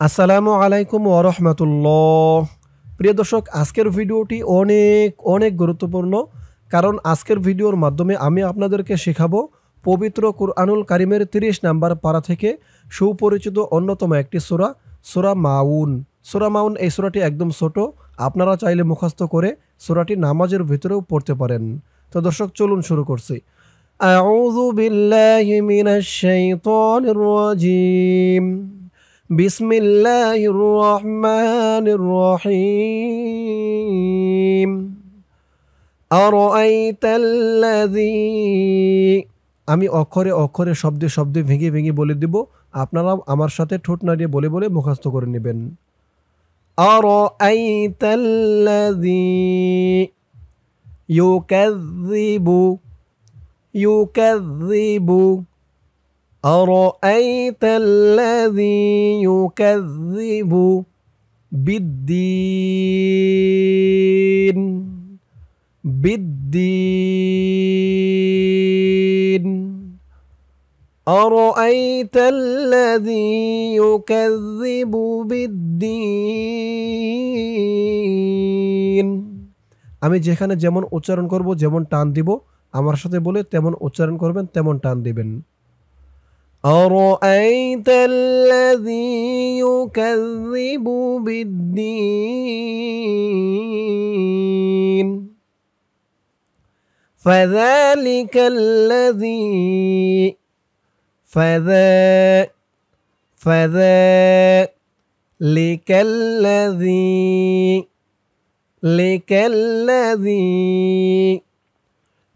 আসসালামু আলাইকুম ওয়া রাহমাতুল্লাহ। প্রিয় দর্শক, আজকের ভিডিওটি অনেক অনেক গুরুত্বপূর্ণ, কারণ আজকের ভিডিওর মাধ্যমে আমি আপনাদেরকে শেখাবো পবিত্র কুরআনুল কারিমের ৩০ নাম্বার পারা থেকে সুপরিচিত অন্যতম একটি সূরা, সূরা মাউন। সূরা মাউন এই সূরাটি একদম ছোট, আপনারা চাইলে মুখস্থ করে সূরাটি নামাজের ভিতরেও পড়তে পারেন। তো দর্শক, চলুন শুরু করছি। আউযু বিল্লাহি মিনাশ শাইতানির রাজীম। বিসমিল্লাহির রহমানির রহিম। আরাআইতাল্লাযী, আমি অক্ষরে অক্ষরে শব্দে শব্দে ভেঙে ভেঙে বলে দিব, আপনারা আমার সাথে ঠোঁট নাড়িয়ে বলে বলে মুখস্থ করে নেবেন। আরাআইতাল্লাযী ইউকাযযিবু ইউকাযযিবু أرأيت الذي يكذب بالدين بالدين أرأيت الذي يكذب بالدين। আমি যেখানে যেমন উচ্চারণ করব, যেমন টান দিব, আমার সাথে বলে তেমন উচ্চারণ করবেন, তেমন টান দিবেন। أرأيت الذي يكذب بالدين فذلك الذي فذلك الذي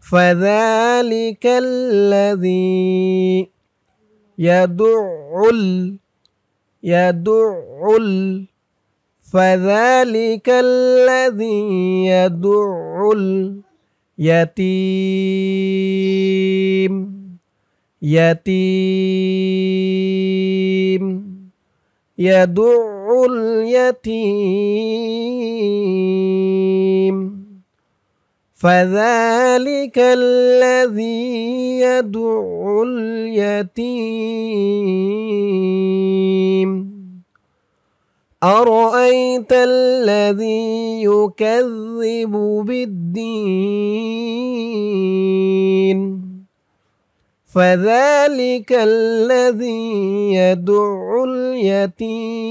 فذلك الذي يدع اليتيم يدع اليتيم فذلك الذي يدع اليتيم أرأيت الذي يكذب بالدين فذلك الذي يدع اليتيم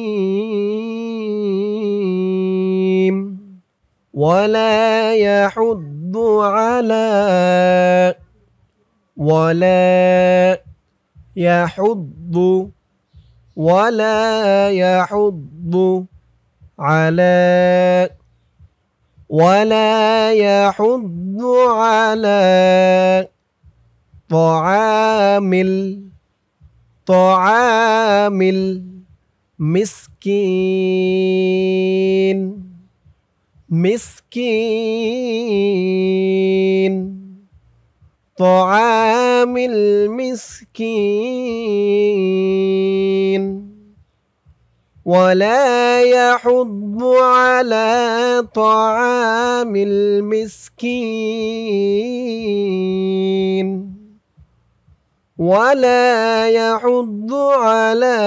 ولا يحض على طعام المسكين طعام المسكين ولا يحض على طعام المسكين ولا يحض على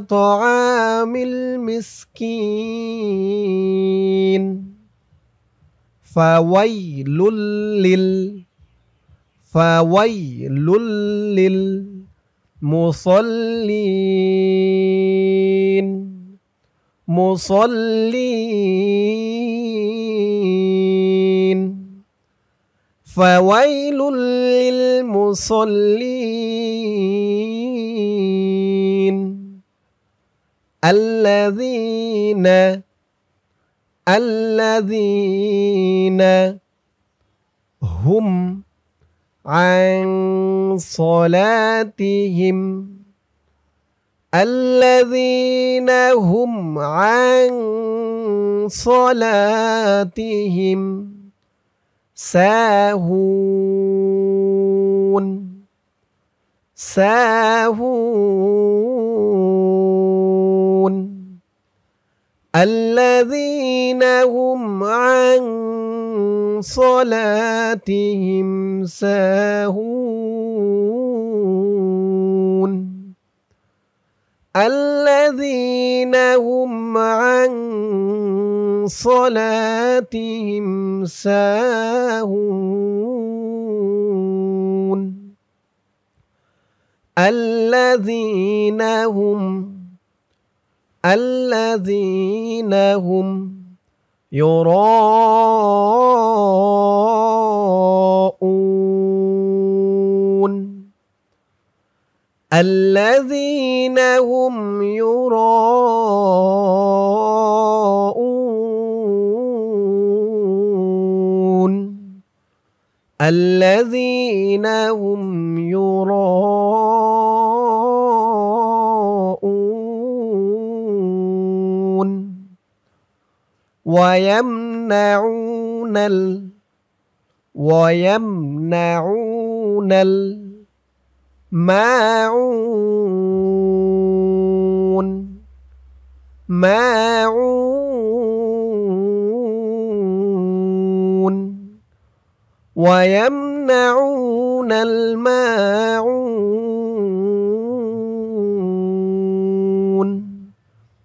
طعام المسكين فويل للمصلين فويل للمصلين الذين هم عن صلاتهم ساهون الذين هم عن صلاتهم ساهون الذين هم عن صلاتهم ساهون الذين هم يراءون الذين هم يراءون الذين هم يراءون ويمنعون الماعون ويمنعون الماعون।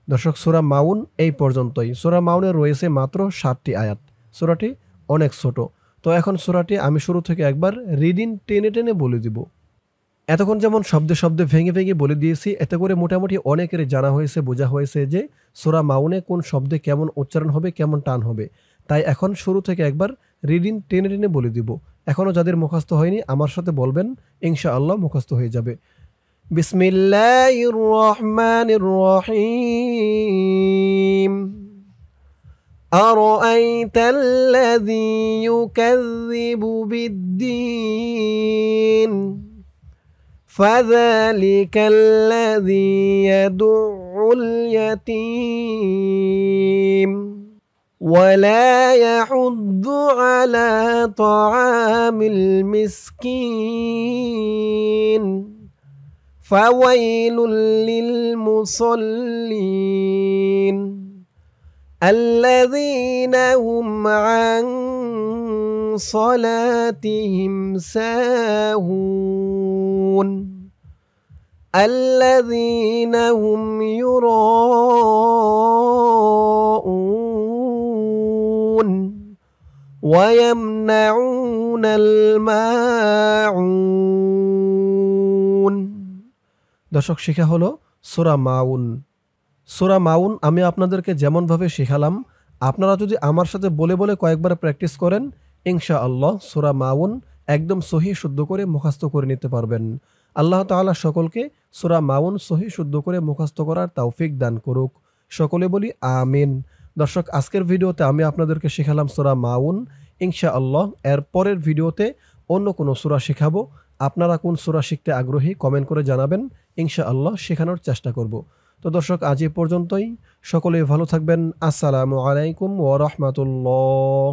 দর্শক, সূরা মাউন এই পর্যন্তই। সূরা মাউনে রয়েছে মাত্র 7টি আয়াত। সূরাটি অনেক ছোট। তো এখন সূরাটি আমি শুরু থেকে একবার রিডিং টেনে টেনে বলে দিব। এতক্ষণ যেমন শব্দে শব্দে ভেঙে ভেঙে বলে দিয়েছি, এতে করে মোটামুটি অনেকেরই জানা হয়েছে, বোঝা হয়েছে যে সূরা মাউনে কোন শব্দে কেমন উচ্চারণ হবে, কেমন টান হবে। তাই এখন শুরু থেকে একবার রিডিং টেনে টেনে বলে দিব। এখনও যাদের মুখস্থ হয়নি আমার সাথে বলবেন, ইনশাআল্লাহ মুখস্থ হয়ে যাবে। বিসমিল্লাহির রহমানির রহিম। আরাআইতাল্লাযী ইউকাযযিবু বিদ্দীন فذلك الذي يدع اليتيم ولا يحض على طعام المسكين فويل للمصلين الذين هم عن صلاتهم ساهون الذين هم يراءون ويمنعون الماعون। দর্শক, শেখা হলো সূরা মাউন। সূরা মাউন আমি আপনাদেরকে যেমনভাবে শেখালাম, আপনারা যদি আমার সাথে বলে বলে কয়েকবার প্র্যাকটিস করেন, ইনশাআল্লাহ সূরা মাউন একদম সহি শুদ্ধ করে মুখস্থ করে নিতে পারবেন। আল্লাহ তাআলা সকলকে সূরা মাউন সহি শুদ্ধ করে মুখস্থ করার তৌফিক দান করুক। সকলে বলি আমিন। দর্শক, আজকের ভিডিওতে আমি আপনাদেরকে শেখালাম সূরা মাউন। ইনশাআল্লাহ এর পরের ভিডিওতে অন্য কোনো সূরা শেখাবো। আপনারা কোন সূরা শিখতে আগ্রহী কমেন্ট করে জানাবেন, ইনশাআল্লাহ শেখানোর চেষ্টা করব। তো দর্শক, আজ এ পর্যন্তই। সকলে ভালো থাকবেন। আসসালামু আলাইকুম ওয়া রাহমাতুল্লাহ।